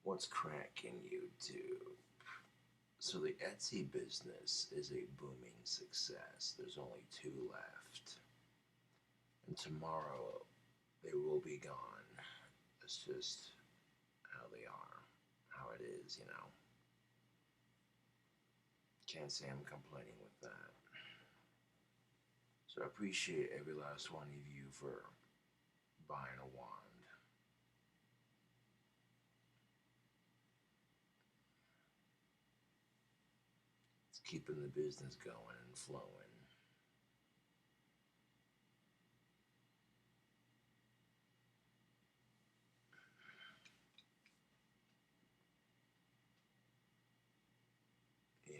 What's cracking, YouTube? So the Etsy business is a booming success. There's only two left. And tomorrow they will be gone. That's just how they are, how it is. Can't say I'm complaining with that. So I appreciate every last one of you for buying a wand. It's keeping the business going and flowing. Yeah.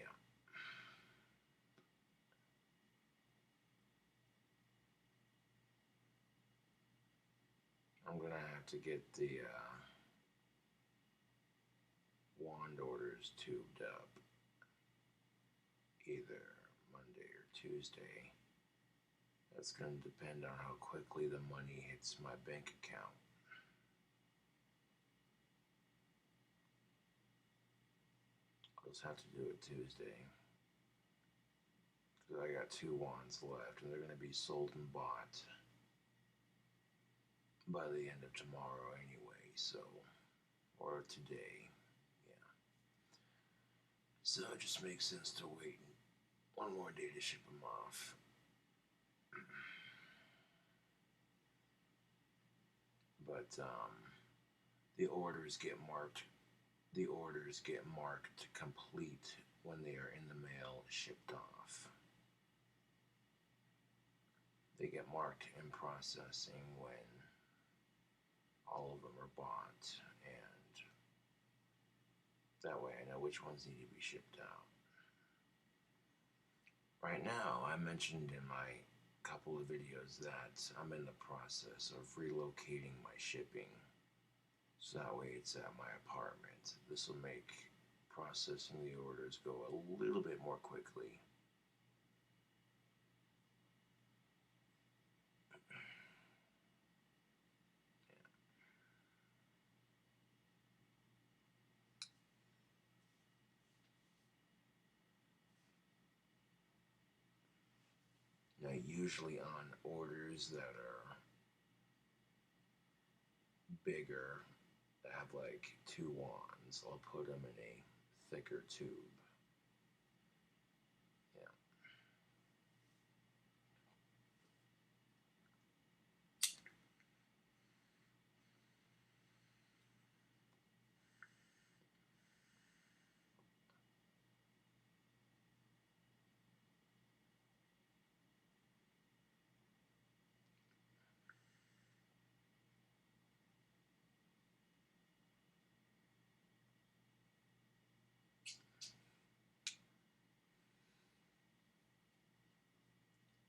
I'm gonna have to get the wand orders tubed up either Monday or Tuesday. That's gonna depend on how quickly the money hits my bank account. I'll just have to do it Tuesday. Because I got two wands left and they're gonna be sold and bought by the end of tomorrow anyway, so, or today, yeah. So it just makes sense to wait one more day to ship them off. But the orders get marked. The orders get marked complete when they are in the mail, shipped off. They get marked in processing when all of them are bought, and that way I know which ones need to be shipped out. Right now, I mentioned in my couple of videos that I'm in the process of relocating my shipping, so that way it's at my apartment. This will make processing the orders go a little bit more quickly. Now, usually on orders that are bigger, that have like two wands, I'll put them in a thicker tube. Yeah.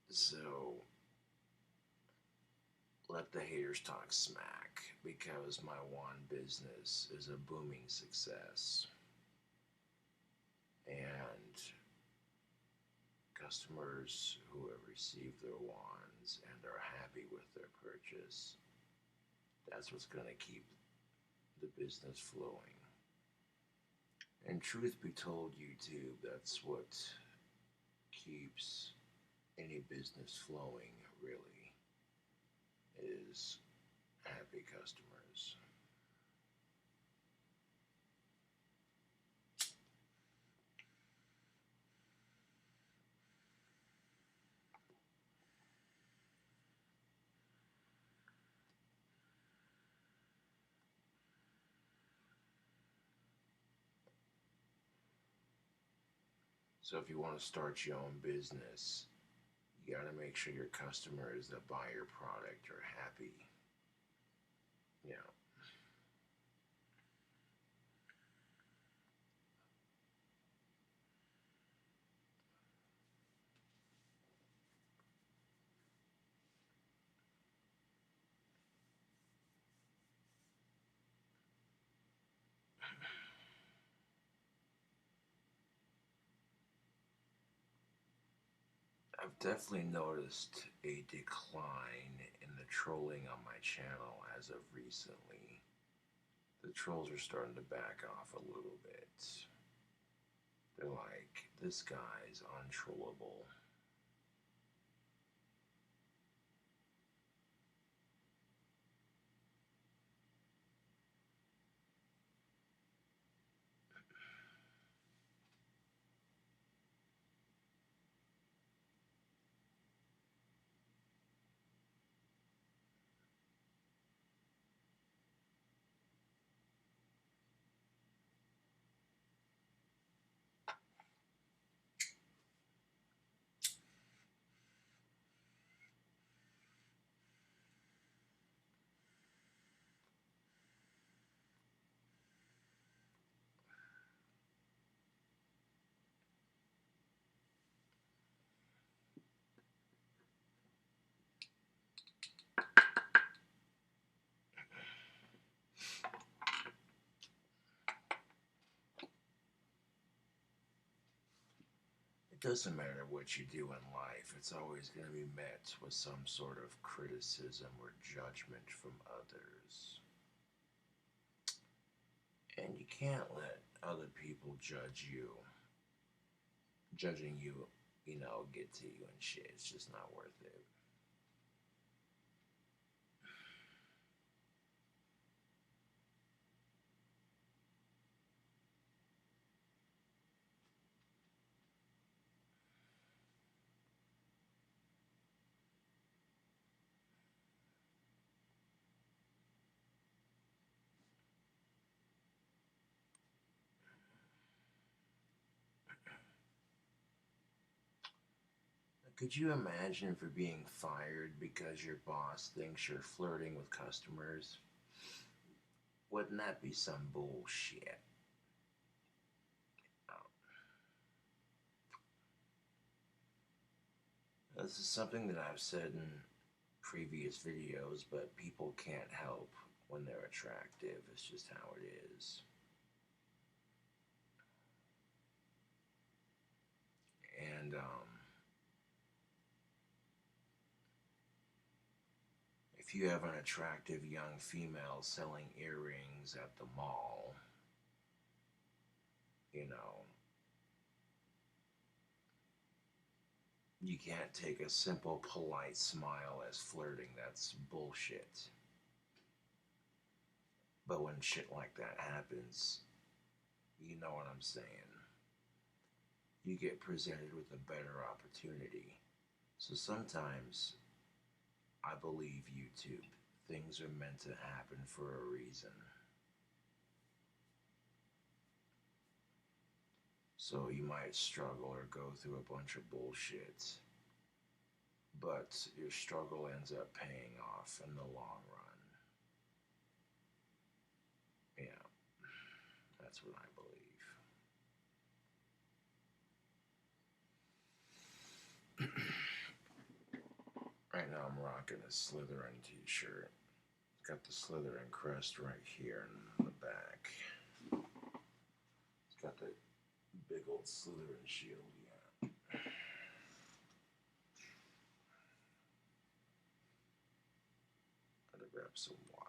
So, let the haters talk smack because my wand business is a booming success. And customers who have received their wands and are happy with their purchase, that's what's going to keep the business flowing. And truth be told, YouTube, that's what keeps any business flowing, really, is happy customers. So if you want to start your own business, you got to make sure your customers that buy your product are happy. Yeah. I've definitely noticed a decline in the trolling on my channel as of recently. the trolls are starting to back off a little bit. They're like, this guy's untrollable. It doesn't matter what you do in life, it's always going to be met with some sort of criticism or judgment from others. And you can't let other people judge you. Judging you, get to you and shit. It's just not worth it. Could you imagine for being fired because your boss thinks you're flirting with customers? Wouldn't that be some bullshit? This is something that I've said in previous videos, but people can't help when they're attractive. It's just how it is. And if you have an attractive young female selling earrings at the mall, you can't take a simple, polite smile as flirting. That's bullshit. But when shit like that happens, you know what I'm saying. You get presented with a better opportunity. So sometimes I believe YouTube. Things are meant to happen for a reason. So you might struggle or go through a bunch of bullshit, but your struggle ends up paying off in the long run. Yeah, that's what I believe. Right now I'm rocking a Slytherin t-shirt. It's got the Slytherin crest right here in the back. It's got the big old Slytherin shield, yeah. Gotta grab some water.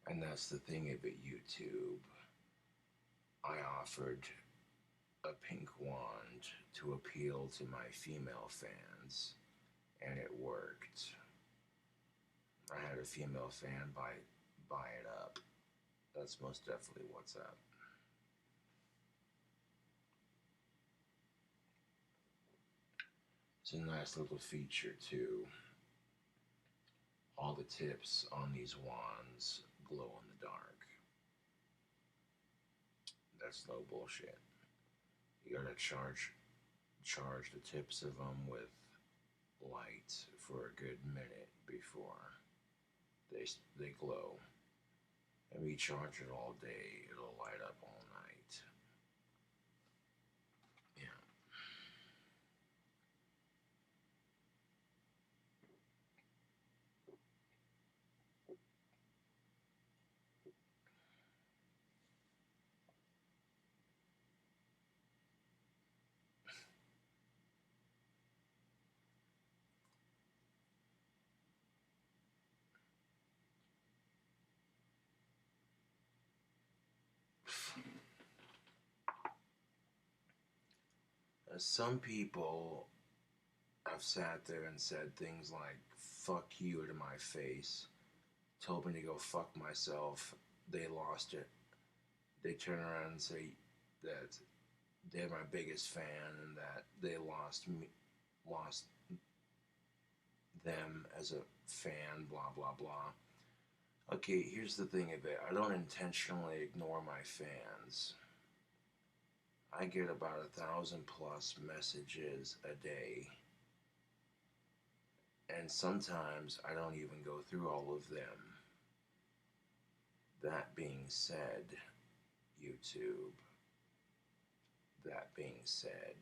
And that's the thing about YouTube. I offered a pink wand to appeal to my female fans, and it worked. I had a female fan buy it up. That's most definitely what's up. It's a nice little feature too. All the tips on these wands glow in the dark. That's no bullshit. You gotta charge the tips of them with light for a good minute before they glow. And we charge it all day, it'll light up all night. Yeah. some people have sat there and said things like "fuck you" to my face, told me to go fuck myself. They lost it. They turn around and say that they're my biggest fan and that they lost them as a fan, blah blah blah. Okay, here's the thing of it. I don't intentionally ignore my fans. I get about 1,000+ messages a day, and sometimes I don't even go through all of them. That being said, YouTube, that being said,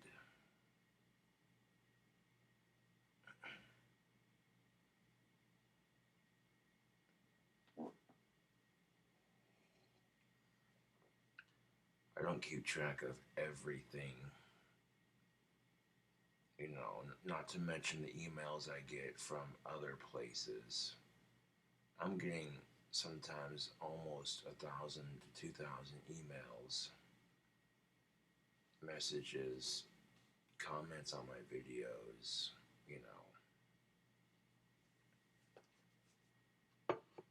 I don't keep track of everything. Not to mention the emails I get from other places. I'm getting sometimes almost 1,000 to 2,000 emails, messages, comments on my videos.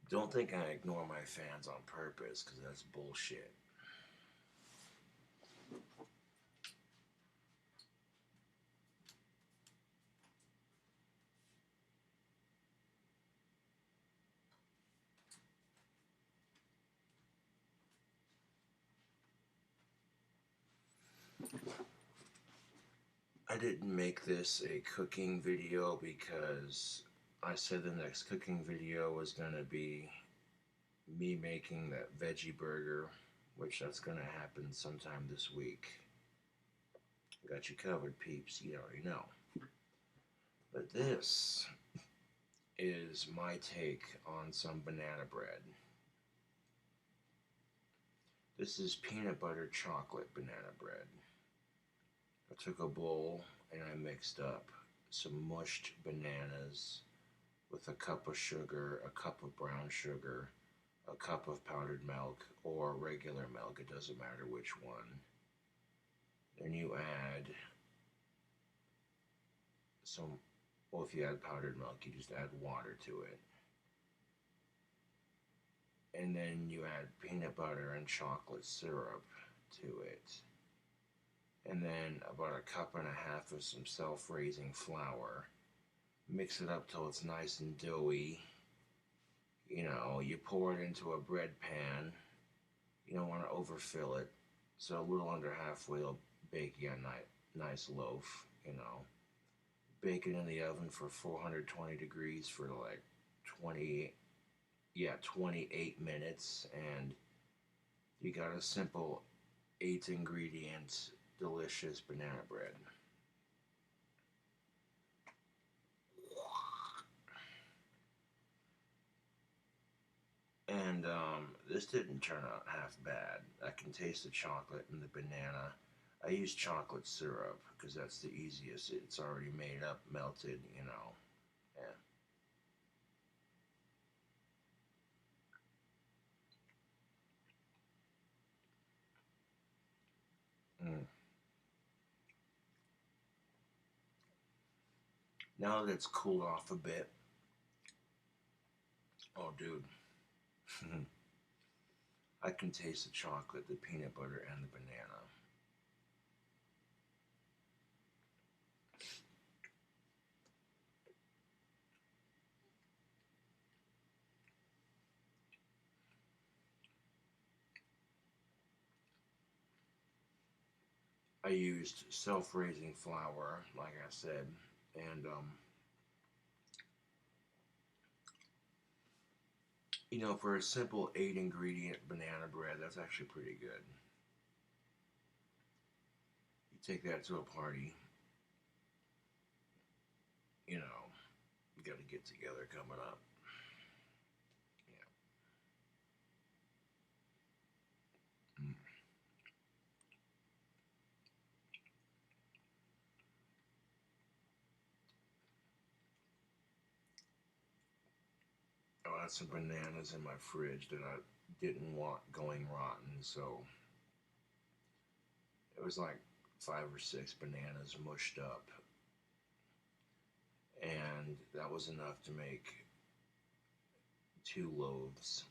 Don't think I ignore my fans on purpose, because that's bullshit. I didn't make this a cooking video because I said the next cooking video was going to be me making that veggie burger, which that's going to happen sometime this week. Got you covered, peeps. You already know. But this is my take on some banana bread. This is peanut butter chocolate banana bread. I took a bowl and I mixed up some mushed bananas with a cup of sugar, a cup of brown sugar, a cup of powdered milk, or regular milk, it doesn't matter which one. Then you add some, well, if you add powdered milk, you just add water to it. And then you add peanut butter and chocolate syrup to it. And then about a cup and a half of some self-raising flour. Mix it up till it's nice and doughy. You pour it into a bread pan. You don't want to overfill it. So a little under halfway will bake you a nice loaf, Bake it in the oven for 420 degrees for like 28 minutes, and you got a simple 8-ingredient delicious banana bread. And this didn't turn out half bad. I can taste the chocolate and the banana. I use chocolate syrup because that's the easiest. It's already made up, melted, Yeah. Mm. Now that it's cooled off a bit, oh dude, I can taste the chocolate, the peanut butter, and the banana. I used self-raising flour, like I said, and for a simple 8-ingredient banana bread, that's actually pretty good. You take that to a party, you got to get together coming up. Yeah. Mm. I had some bananas in my fridge that I didn't want going rotten, so it was like 5 or 6 bananas mushed up, and that was enough to make 2 loaves.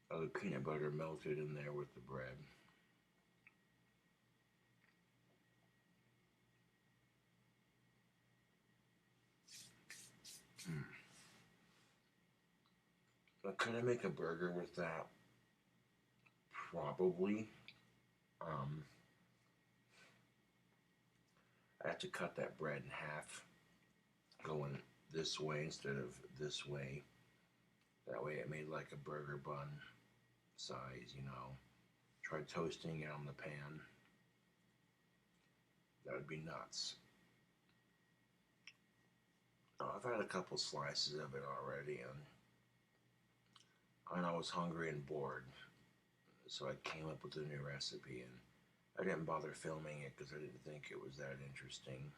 The peanut butter melted in there with the bread. Could I make a burger with that? Probably. I have to cut that bread in half, going this way instead of this way. That way it made like a burger bun size, you know. Try toasting it on the pan. That would be nuts. I've had a couple slices of it already, and I was hungry and bored, so I came up with a new recipe, and I didn't bother filming it because I didn't think it was that interesting.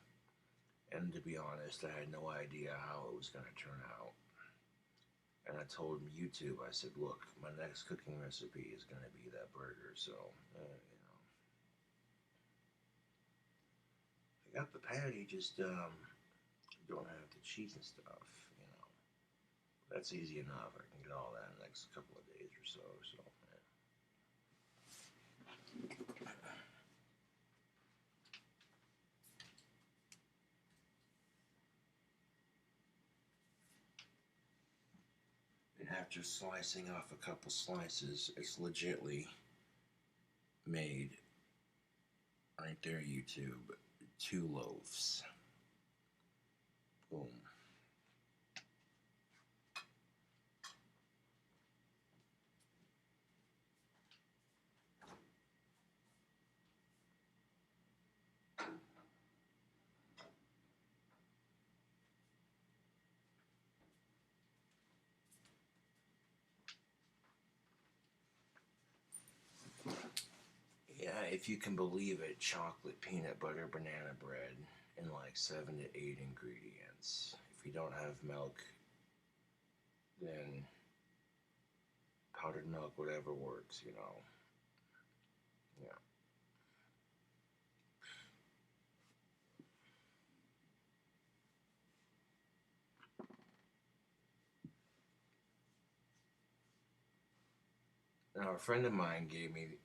And to be honest, I had no idea how it was going to turn out. And I told YouTube, I said, look, my next cooking recipe is going to be that burger, so, you know. I got the patty, just don't have the cheese and stuff, you know. That's easy enough. I can get all that in the next couple of days or so, yeah. And after slicing off a couple slices, it's legitly made, right there, YouTube, 2 loaves. Boom. Yeah, if you can believe it, chocolate, peanut butter, banana bread, and like 7 to 8 ingredients. If you don't have milk, then powdered milk, whatever works, you know. Yeah. Now, a friend of mine gave me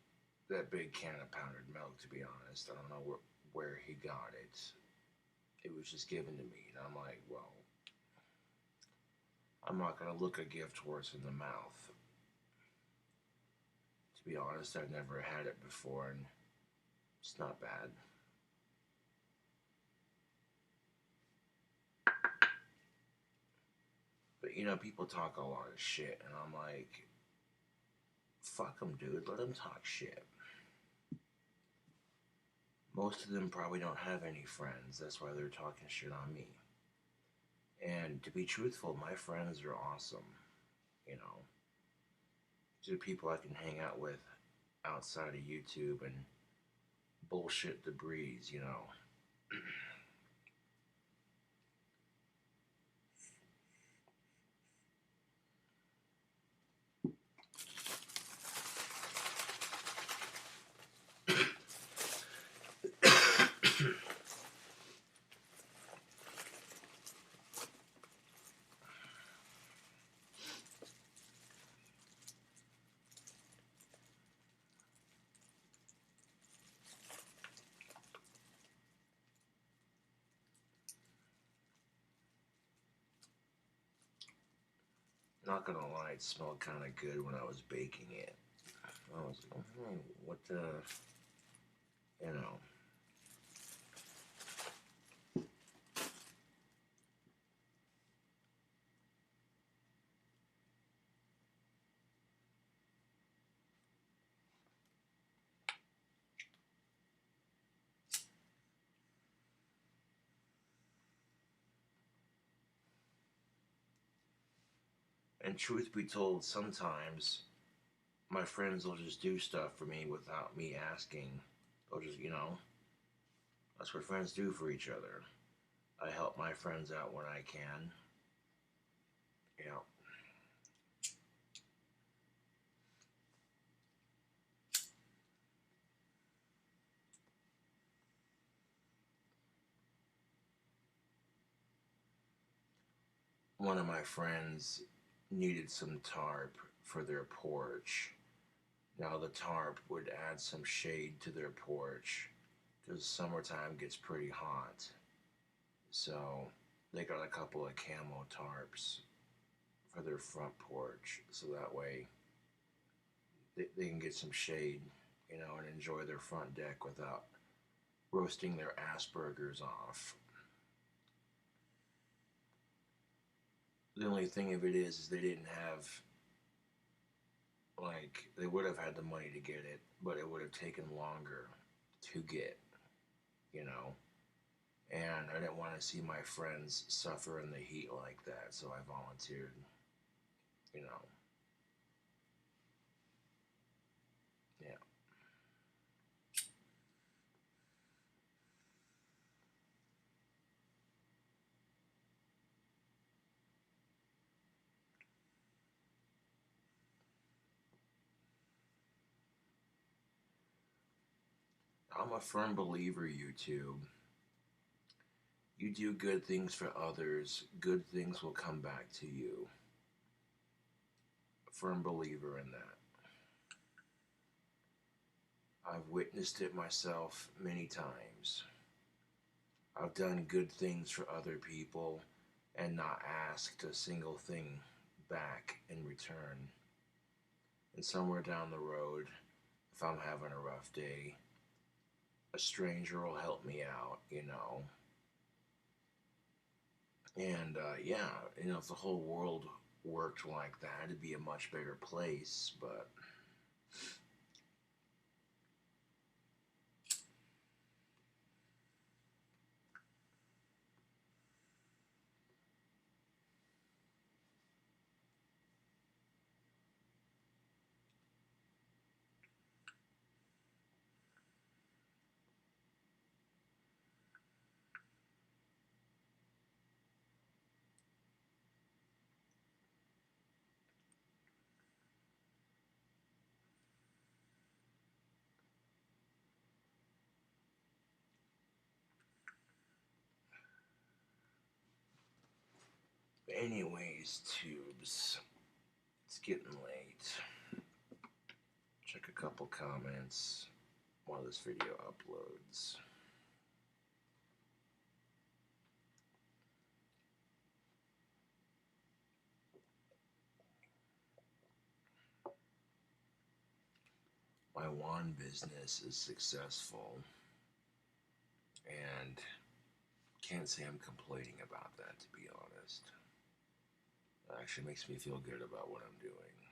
that big can of powdered milk, to be honest. I don't know where he got it. It was just given to me, and I'm like, well, I'm not going to look a gift horse in the mouth. To be honest, I've never had it before, and it's not bad. But, you know, people talk a lot of shit, and I'm like, fuck them, dude. Let them talk shit. Most of them probably don't have any friends. That's why they're talking shit on me. And to be truthful, my friends are awesome. You know, they're people I can hang out with outside of YouTube and bullshit the breeze, you know. Not gonna lie, it smelled kind of good when I was baking it. I was like, oh, what the, you know. And truth be told, sometimes my friends will just do stuff for me without me asking. They'll just, you know, that's what friends do for each other. I help my friends out when I can. You know. one of my friends needed some tarp for their porch. Now the tarp would add some shade to their porch because summertime gets pretty hot. So they got a couple of camo tarps for their front porch, so that way they can get some shade, and enjoy their front deck without roasting their Asperger's off. The only thing of it is they didn't have, like, they would have had the money to get it, but it would have taken longer to get, you know. And I didn't want to see my friends suffer in the heat like that, so I volunteered, you know. Yeah. I'm a firm believer, YouTube. You do good things for others, good things will come back to you. A firm believer in that. I've witnessed it myself many times. I've done good things for other people and not asked a single thing back in return. And somewhere down the road, if I'm having a rough day, a stranger will help me out, And yeah, if the whole world worked like that, it'd be a much better place, but anyways, tubes, it's getting late. Check a couple comments while this video uploads. My wand business is successful, and can't say I'm complaining about that, to be honest. It actually makes me feel good about what I'm doing.